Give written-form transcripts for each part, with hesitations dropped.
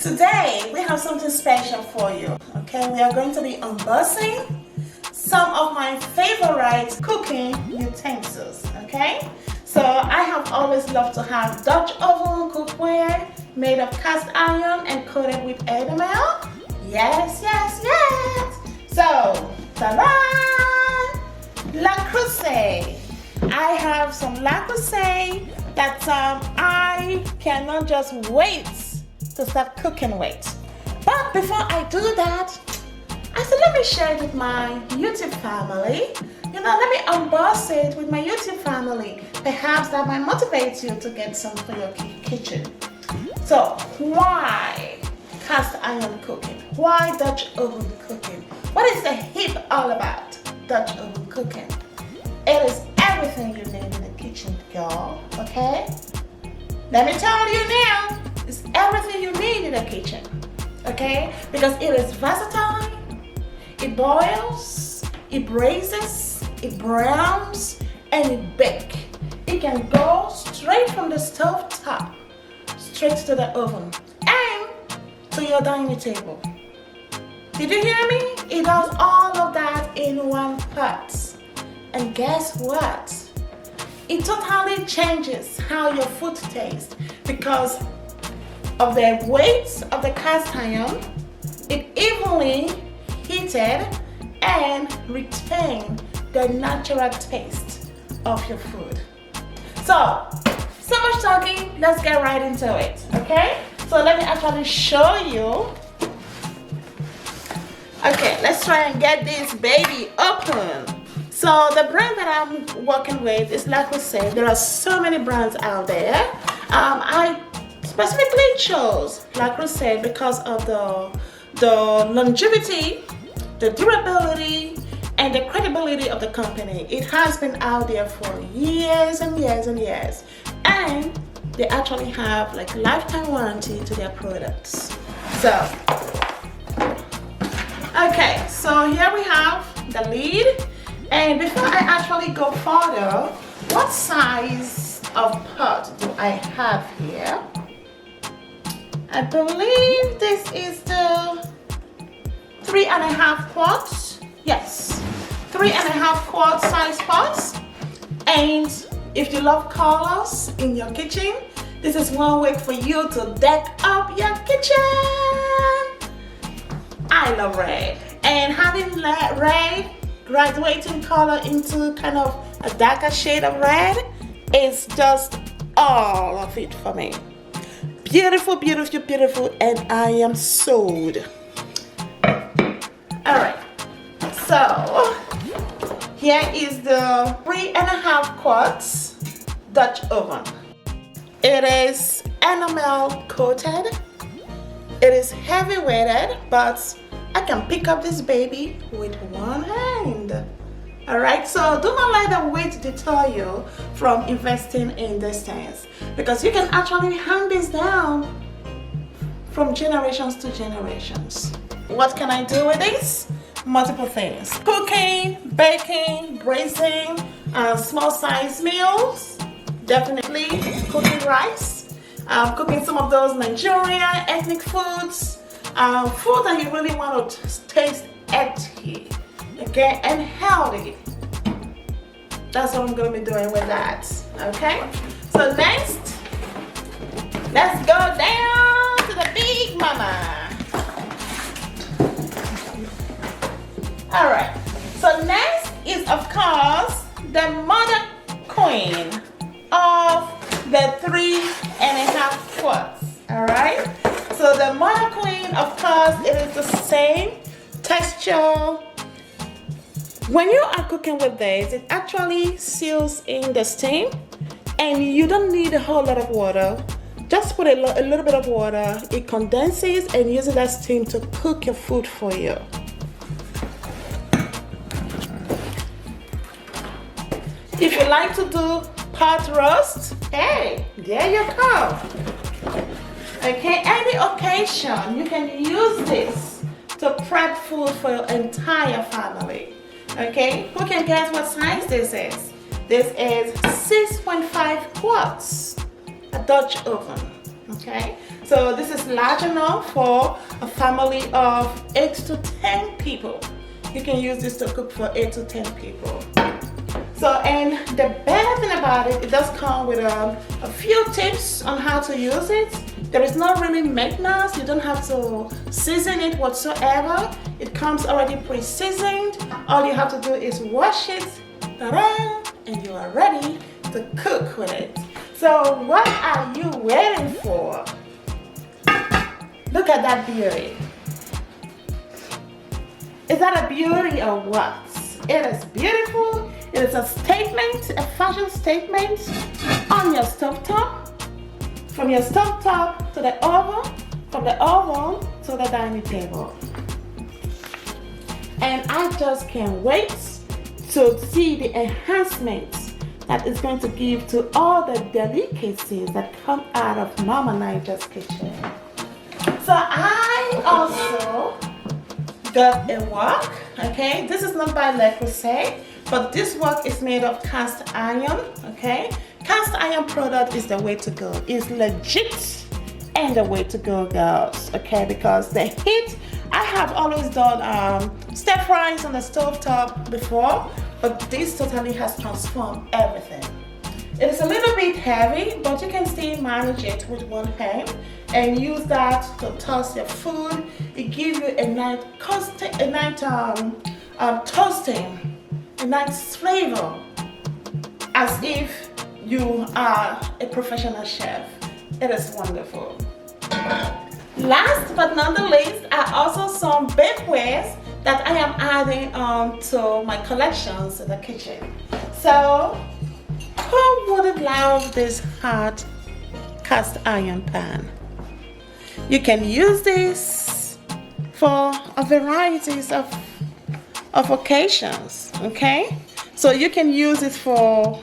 Today we have something special for you. Okay, we are going to be unboxing some of my favorite cooking utensils. Okay, so I have always loved to have Dutch oven cookware made of cast iron and coated with enamel. Yes. So, ta-da! La Crusade. I have some La Crusade that I cannot just wait to start cooking with. But before I do that, I said let me share it with my YouTube family. Let me unbox it with my YouTube family. Perhaps that might motivate you to get some for your kitchen. So why cast iron cooking? Why Dutch oven cooking? What is the hype all about Dutch oven cooking? It is everything you need in the kitchen, y'all, okay? Let me tell you now, it's everything you need in the kitchen, okay? Because it is versatile, it boils, it braises, it browns, and it bakes. It can go straight from the stove top, straight to the oven, and to your dining table. Did you hear me? It does all of that in one pot. And guess what? It totally changes how your food tastes because of the weight of the cast iron. It evenly heated and retain the natural taste of your food. So much talking, let's get right into it, okay? So let me actually show you. Okay, let's try and get this baby open. So the brand that I'm working with is La Crusade. There are so many brands out there. I specifically chose La Crusade because of the longevity, the durability, and the credibility of the company. It has been out there for years and years and years. And they actually have like lifetime warranty to their products. So, okay, so here we have the lid. And before I actually go further, what size of pot do I have here? I believe this is the 3.5 quarts. Yes, 3.5 quart size pots. And if you love colors in your kitchen, this is one way for you to deck up your kitchen. I love red, and having red graduating color into kind of a darker shade of red is just all of it for me. Beautiful, beautiful, beautiful, and I am sold. Alright, so here is the 3.5 quarts Dutch oven. It is enamel coated. It is heavy weighted, but I can pick up this baby with one hand. Alright, so do not let the weight deter you from investing in these things, because you can actually hand this down from generations to generations. What can I do with this? Multiple things. Cooking, baking, braising, small size meals, definitely cooking rice, cooking some of those Nigerian ethnic foods, food that you really want to taste healthy, okay, and healthy. That's what I'm going to be doing with that, okay? So next, let's go down to the big mama. Alright, so next is of course the mother queen of the 3.5 quarts, alright? So the mother queen, of course, it is the same texture. When you are cooking with this, it actually seals in the steam, and you don't need a whole lot of water. Just put a little bit of water. It condenses and uses that steam to cook your food for you. If you like to do pot roast, hey, there you go. Okay, any occasion you can use this to prep food for your entire family. Okay, who can guess what size this is? This is 6.5 quarts, a Dutch oven. Okay, So this is large enough for a family of 8 to 10 people. You can use this to cook for 8 to 10 people. So, and the better thing about it, it does come with a few tips on how to use it. There is not really maintenance. You don't have to season it whatsoever. It comes already pre-seasoned. All you have to do is wash it, ta-da, and you are ready to cook with it. So what are you waiting for? Look at that beauty. Is that a beauty or what? It is beautiful. It is a statement, a fashion statement on your stovetop. From your stovetop to the oven, from the oven to the dining table. And I just can't wait to see the enhancements that it's going to give to all the delicacies that come out of Mama Niger's kitchen. So I also got a wok, okay? This is not by Le Creuset, but this wok is made of cast iron, okay? Cast iron product is the way to go. It's legit and the way to go, girls, okay? Because the heat, I have always done stir fries on the stove top before, but this totally has transformed everything. It is a little bit heavy, but you can still manage it with one hand and use that to toast your food. It gives you a nice toasting, a nice flavor, as if you are a professional chef. It is wonderful. Last but not the least, are also some bakewares that I am adding to my collections in the kitchen. So, who wouldn't love this hot cast iron pan? You can use this for a variety of occasions, okay? So you can use it for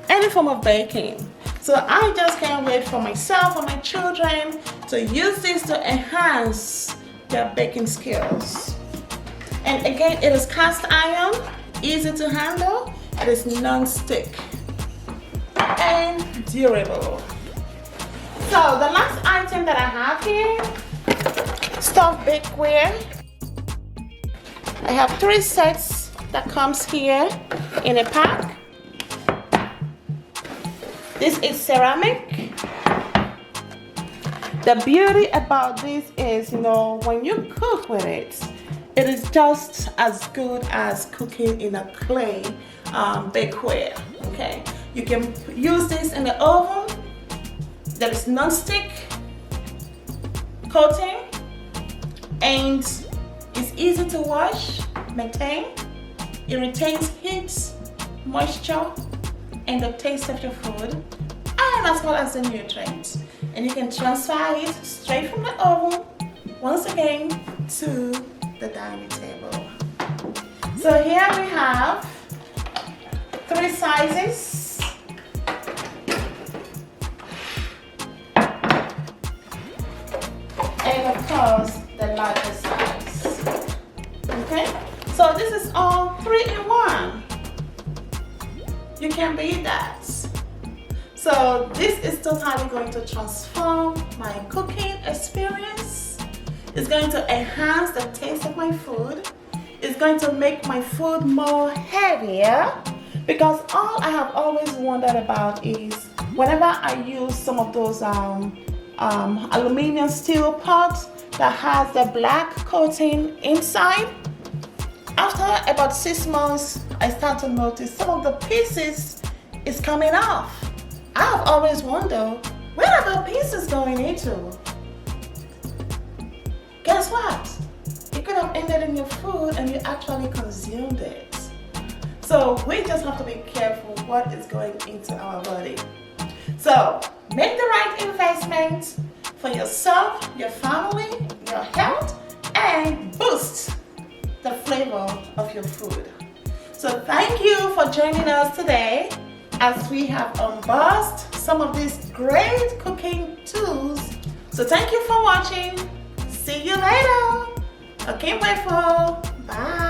any form of baking. So I just can't wait for myself and my children to use this to enhance their baking skills. And again, it is cast iron, easy to handle, it is non-stick and durable. So the last item that I have here, stuffed bakeware. I have 3 sets that comes here in a pack. This is ceramic. The beauty about this is, you know, when you cook with it, it is just as good as cooking in a clay bakeware, okay? You can use this in the oven. There is non-stick coating and it's easy to wash, maintain. It retains heat, moisture, and the taste of your food, and as well as the nutrients. And you can transfer it straight from the oven, once again, to the dining table. So here we have 3 sizes. And of course, the larger size. Okay? So this is all 3 in 1. You can beat that. So this is totally going to transform my cooking experience. It's going to enhance the taste of my food. It's going to make my food more heavier, because all I have always wondered about is whenever I use some of those aluminum steel pots that has the black coating inside, after about 6 months, I start to notice some of the pieces is coming off. I've always wondered, where are the pieces going into? Guess what? It could have ended in your food and you actually consumed it. So we just have to be careful what is going into our body. So make the right investment for yourself, your family, your health, and boost the flavor of your food. So thank you for joining us today as we have unboxed some of these great cooking tools. So thank you for watching. See you later. Okay, my friend. Bye.